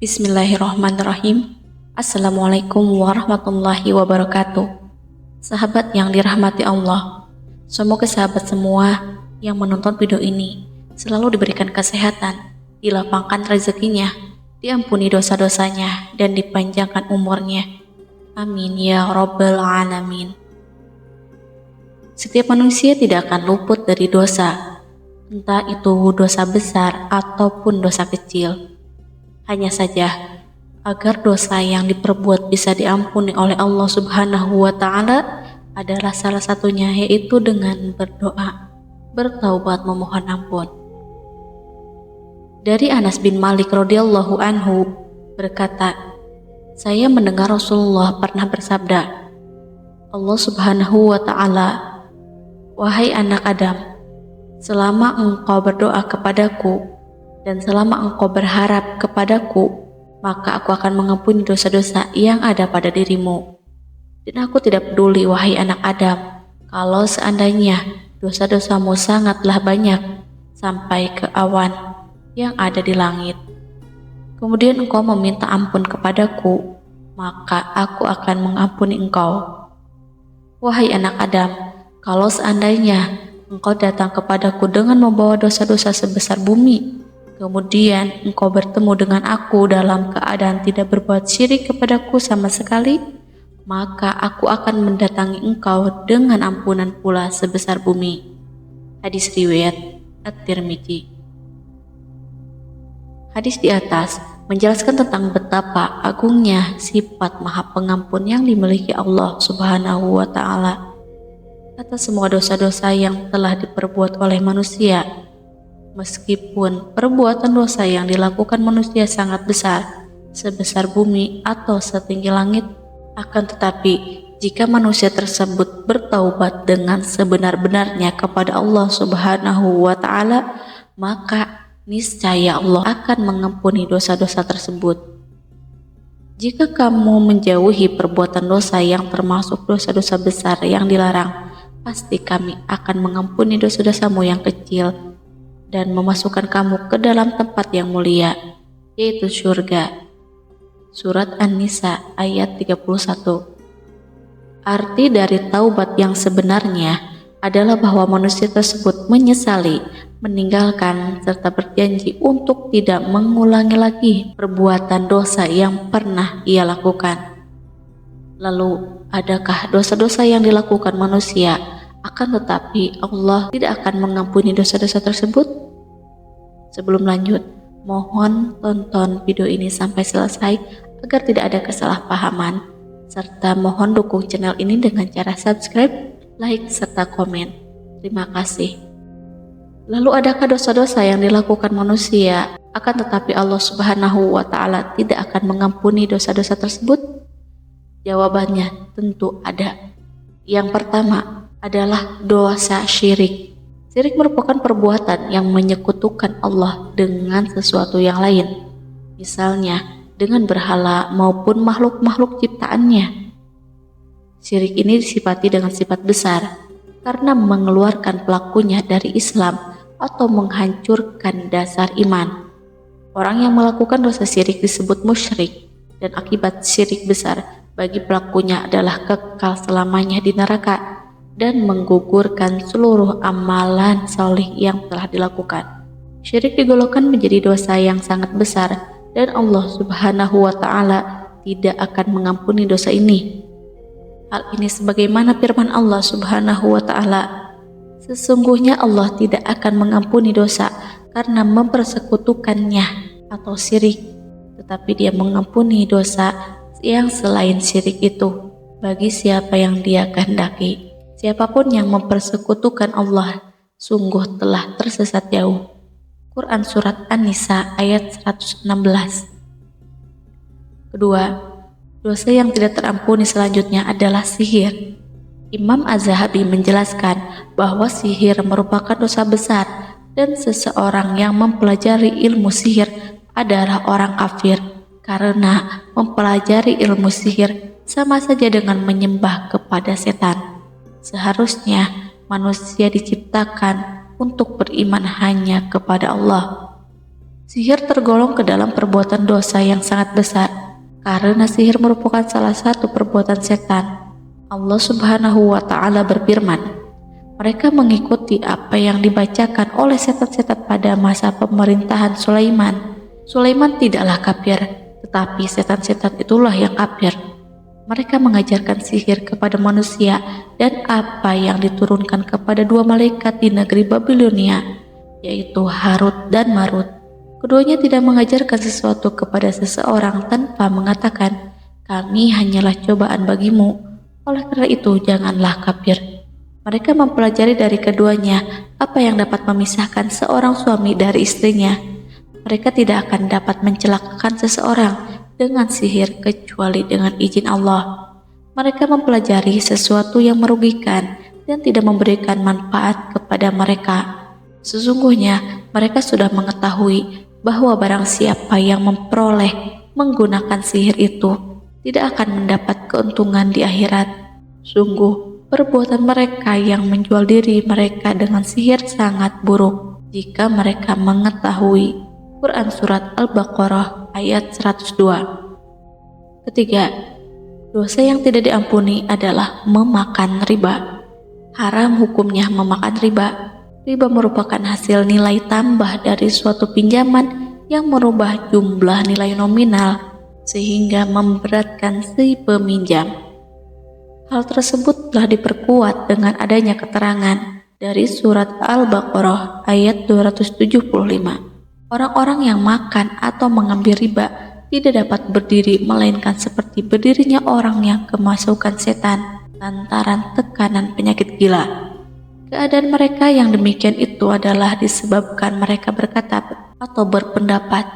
Bismillahirrahmanirrahim. Assalamualaikum warahmatullahi wabarakatuh. Sahabat yang dirahmati Allah, semoga sahabat semua yang menonton video ini selalu diberikan kesehatan, dilapangkan rezekinya, diampuni dosa-dosanya, dan dipanjangkan umurnya. Amin ya rabbal alamin. Setiap manusia tidak akan luput dari dosa, entah itu dosa besar ataupun dosa kecil. Hanya saja, agar dosa yang diperbuat bisa diampuni oleh Allah Subhanahu wa Ta'ala adalah salah satunya, yaitu dengan berdoa, bertaubat, memohon ampun. Dari Anas bin Malik radhiyallahu anhu berkata, saya mendengar Rasulullah pernah bersabda, Allah Subhanahu wa Ta'ala, wahai anak Adam, selama engkau berdoa kepadaku dan selama engkau berharap kepadaku, maka aku akan mengampuni dosa-dosa yang ada pada dirimu. Dan aku tidak peduli, wahai anak Adam, kalau seandainya dosa-dosamu sangatlah banyak sampai ke awan yang ada di langit. Kemudian engkau meminta ampun kepadaku, maka aku akan mengampuni engkau. Wahai anak Adam, kalau seandainya engkau datang kepadaku dengan membawa dosa-dosa sebesar bumi, kemudian engkau bertemu dengan aku dalam keadaan tidak berbuat syirik kepadaku sama sekali, maka aku akan mendatangi engkau dengan ampunan pula sebesar bumi. Hadis riwayat At-Tirmidzi. Hadis di atas menjelaskan tentang betapa agungnya sifat Maha Pengampun yang dimiliki Allah Subhanahu wa Ta'ala atas semua dosa-dosa yang telah diperbuat oleh manusia. Meskipun perbuatan dosa yang dilakukan manusia sangat besar, sebesar bumi atau setinggi langit, akan tetapi jika manusia tersebut bertaubat dengan sebenar-benarnya kepada Allah Subhanahu wa Ta'ala, maka niscaya Allah akan mengampuni dosa-dosa tersebut. Jika kamu menjauhi perbuatan dosa yang termasuk dosa-dosa besar yang dilarang, pasti kami akan mengampuni dosa-dosamu yang kecil dan memasukkan kamu ke dalam tempat yang mulia, yaitu surga. Surat An-Nisa ayat 31. Arti dari taubat yang sebenarnya adalah bahwa manusia tersebut menyesali, meninggalkan, serta berjanji untuk tidak mengulangi lagi perbuatan dosa yang pernah ia lakukan. Lalu, adakah dosa-dosa yang dilakukan manusia akan tetapi Allah tidak akan mengampuni dosa-dosa tersebut? Sebelum lanjut, mohon tonton video ini sampai selesai agar tidak ada kesalahpahaman, serta mohon dukung channel ini dengan cara subscribe, like, serta komen. Terima kasih. Lalu adakah dosa-dosa yang dilakukan manusia akan tetapi Allah Subhanahu wa Ta'ala tidak akan mengampuni dosa-dosa tersebut? Jawabannya tentu ada. Yang pertama adalah dosa syirik. Syirik merupakan perbuatan yang menyekutukan Allah dengan sesuatu yang lain, misalnya dengan berhala maupun makhluk-makhluk ciptaannya. Syirik ini disifati dengan sifat besar karena mengeluarkan pelakunya dari Islam atau menghancurkan dasar iman. Orang yang melakukan dosa syirik disebut musyrik, dan akibat syirik besar bagi pelakunya adalah kekal selamanya di neraka dan menggugurkan seluruh amalan salih yang telah dilakukan. Syirik digolongkan menjadi dosa yang sangat besar dan Allah Subhanahu wa Ta'ala tidak akan mengampuni dosa ini. Hal ini sebagaimana firman Allah Subhanahu wa Ta'ala, sesungguhnya Allah tidak akan mengampuni dosa karena mempersekutukannya atau syirik, tetapi Dia mengampuni dosa yang selain syirik itu bagi siapa yang Dia kehendaki. Siapapun yang mempersekutukan Allah sungguh telah tersesat jauh. Quran Surat An-Nisa ayat 116. Kedua, dosa yang tidak terampuni selanjutnya adalah sihir. Imam Az-Zahabi menjelaskan bahwa sihir merupakan dosa besar dan seseorang yang mempelajari ilmu sihir adalah orang kafir, karena mempelajari ilmu sihir sama saja dengan menyembah kepada setan. Seharusnya manusia diciptakan untuk beriman hanya kepada Allah. Sihir tergolong ke dalam perbuatan dosa yang sangat besar, karena sihir merupakan salah satu perbuatan setan. Allah Subhanahu wa Ta'ala berfirman, mereka mengikuti apa yang dibacakan oleh setan-setan pada masa pemerintahan Sulaiman. Sulaiman tidaklah kafir, tetapi setan-setan itulah yang kafir. Mereka mengajarkan sihir kepada manusia dan apa yang diturunkan kepada dua malaikat di negeri Babilonia, yaitu Harut dan Marut. Keduanya tidak mengajarkan sesuatu kepada seseorang tanpa mengatakan, kami hanyalah cobaan bagimu, oleh karena itu janganlah kafir. Mereka mempelajari dari keduanya apa yang dapat memisahkan seorang suami dari istrinya. Mereka tidak akan dapat mencelakakan seseorang dengan sihir kecuali dengan izin Allah. Mereka mempelajari sesuatu yang merugikan dan tidak memberikan manfaat kepada mereka. Sesungguhnya mereka sudah mengetahui bahwa barang siapa yang memperoleh menggunakan sihir itu tidak akan mendapat keuntungan di akhirat. Sungguh, perbuatan mereka yang menjual diri mereka dengan sihir sangat buruk jika mereka mengetahui. Quran Surat Al-Baqarah ayat 102. Ketiga, dosa yang tidak diampuni adalah memakan riba. Haram hukumnya memakan riba. Riba merupakan hasil nilai tambah dari suatu pinjaman yang merubah jumlah nilai nominal sehingga memberatkan si peminjam. Hal tersebut telah diperkuat dengan adanya keterangan dari surat Al-Baqarah ayat 275. Orang-orang yang makan atau mengambil riba tidak dapat berdiri melainkan seperti berdirinya orang yang kemasukan setan lantaran tekanan penyakit gila. Keadaan mereka yang demikian itu adalah disebabkan mereka berkata atau berpendapat,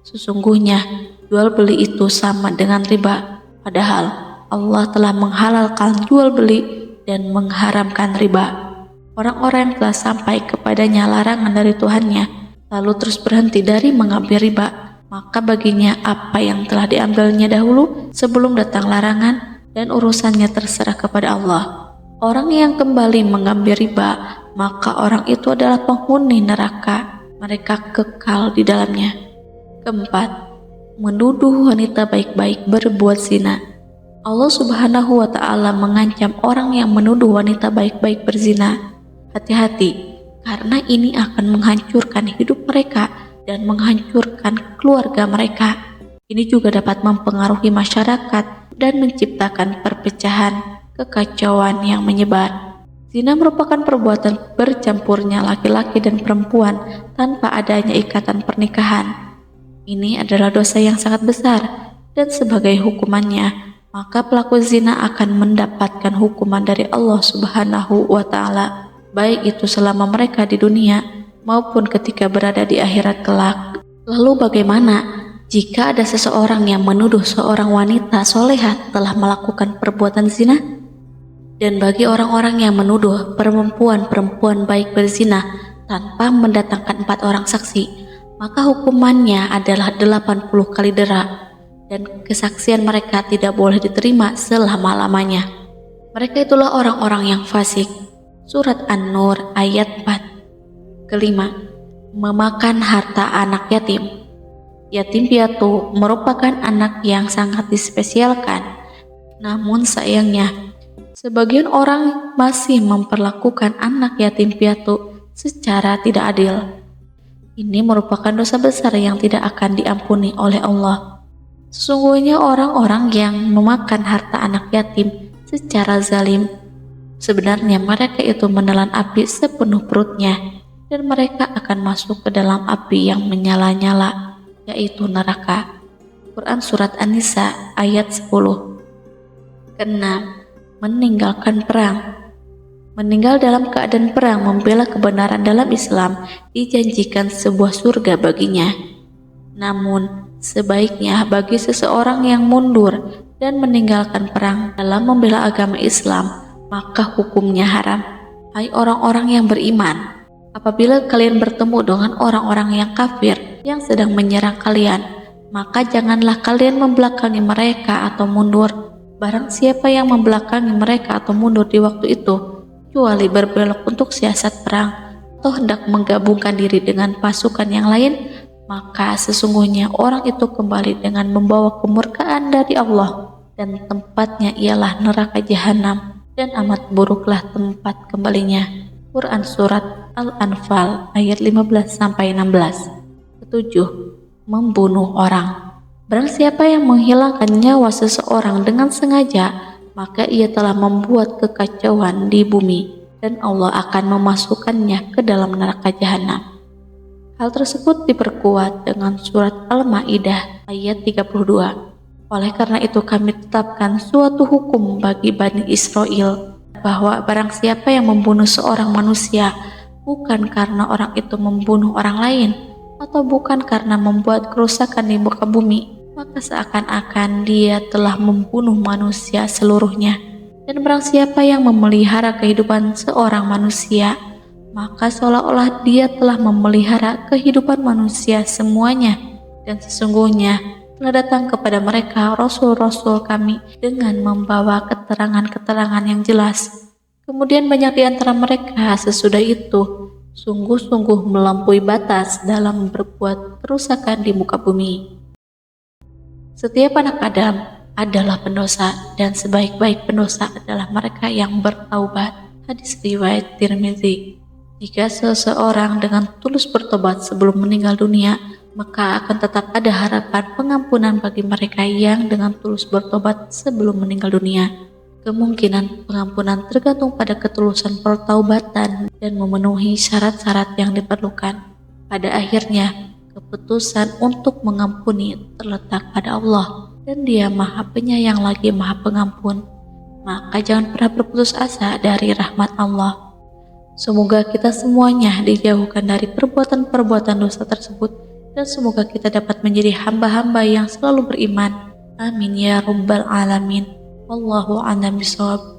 sesungguhnya jual beli itu sama dengan riba, padahal Allah telah menghalalkan jual beli dan mengharamkan riba. Orang-orang yang telah sampai kepadanya larangan dari Tuhannya, lalu terus berhenti dari mengambil riba, maka baginya apa yang telah diambilnya dahulu sebelum datang larangan dan urusannya terserah kepada Allah. Orang yang kembali mengambil riba, maka orang itu adalah penghuni neraka. Mereka kekal di dalamnya. Keempat, menuduh wanita baik-baik berbuat zina. Allah Subhanahu wa Ta'ala mengancam orang yang menuduh wanita baik-baik berzina. Hati-hati, karena ini akan menghancurkan hidup mereka dan menghancurkan keluarga mereka. Ini juga dapat mempengaruhi masyarakat dan menciptakan perpecahan, kekacauan yang menyebar. Zina merupakan perbuatan bercampurnya laki-laki dan perempuan tanpa adanya ikatan pernikahan. Ini adalah dosa yang sangat besar dan sebagai hukumannya, maka pelaku zina akan mendapatkan hukuman dari Allah Subhanahu wa Ta'ala, baik itu selama mereka di dunia maupun ketika berada di akhirat kelak. Lalu bagaimana jika ada seseorang yang menuduh seorang wanita solehah telah melakukan perbuatan zina? Dan bagi orang-orang yang menuduh perempuan-perempuan baik berzina tanpa mendatangkan 4 orang saksi, maka hukumannya adalah 80 kali dera, dan kesaksian mereka tidak boleh diterima selama-lamanya. Mereka itulah orang-orang yang fasik. Surat An-Nur ayat 4. Kelima, memakan harta anak yatim. Yatim piatu merupakan anak yang sangat dispesialkan, namun sayangnya sebagian orang masih memperlakukan anak yatim piatu secara tidak adil. Ini merupakan dosa besar yang tidak akan diampuni oleh Allah. Sesungguhnya orang-orang yang memakan harta anak yatim secara zalim, sebenarnya mereka itu menelan api sepenuh perutnya, dan mereka akan masuk ke dalam api yang menyala-nyala, yaitu neraka. Quran Surat An-Nisa ayat 10. Keenam, meninggalkan perang. Meninggal dalam keadaan perang membela kebenaran dalam Islam dijanjikan sebuah surga baginya. Namun, sebaiknya bagi seseorang yang mundur dan meninggalkan perang dalam membela agama Islam, maka hukumnya haram. Hai orang-orang yang beriman, apabila kalian bertemu dengan orang-orang yang kafir yang sedang menyerang kalian, maka janganlah kalian membelakangi mereka atau mundur. Barang siapa yang membelakangi mereka atau mundur di waktu itu, kecuali berbelok untuk siasat perang atau hendak menggabungkan diri dengan pasukan yang lain, maka sesungguhnya orang itu kembali dengan membawa kemurkaan dari Allah, dan tempatnya ialah neraka jahanam, dan amat buruklah tempat kembalinya. Quran Surat Al-Anfal ayat 15-16. Ketujuh, membunuh orang. Barang siapa yang menghilangkan nyawa seseorang dengan sengaja, maka ia telah membuat kekacauan di bumi, dan Allah akan memasukkannya ke dalam neraka jahanam. Hal tersebut diperkuat dengan surat Al-Maidah ayat 32. Oleh karena itu kami tetapkan suatu hukum bagi Bani Israel, bahwa barang siapa yang membunuh seorang manusia bukan karena orang itu membunuh orang lain, atau bukan karena membuat kerusakan di muka bumi, maka seakan-akan dia telah membunuh manusia seluruhnya. Dan barang siapa yang memelihara kehidupan seorang manusia, maka seolah-olah dia telah memelihara kehidupan manusia semuanya. Dan sesungguhnya telah datang kepada mereka rasul-rasul kami dengan membawa keterangan-keterangan yang jelas. Kemudian banyak di antara mereka sesudah itu sungguh-sungguh melampaui batas dalam berbuat kerusakan di muka bumi. Setiap anak Adam adalah pendosa, dan sebaik-baik pendosa adalah mereka yang bertaubat. Hadis riwayat Tirmizi. Jika seseorang dengan tulus bertobat sebelum meninggal dunia, maka akan tetap ada harapan pengampunan bagi mereka yang dengan tulus bertobat sebelum meninggal dunia. Kemungkinan pengampunan tergantung pada ketulusan pertaubatan dan memenuhi syarat-syarat yang diperlukan. Pada akhirnya, keputusan untuk mengampuni terletak pada Allah, dan Dia Maha Penyayang lagi Maha Pengampun. Maka jangan pernah berputus asa dari rahmat Allah. Semoga kita semuanya dijauhkan dari perbuatan-perbuatan dosa tersebut, dan semoga kita dapat menjadi hamba-hamba yang selalu beriman. Amin ya rabbal alamin. Wallahu a'lam bishawab.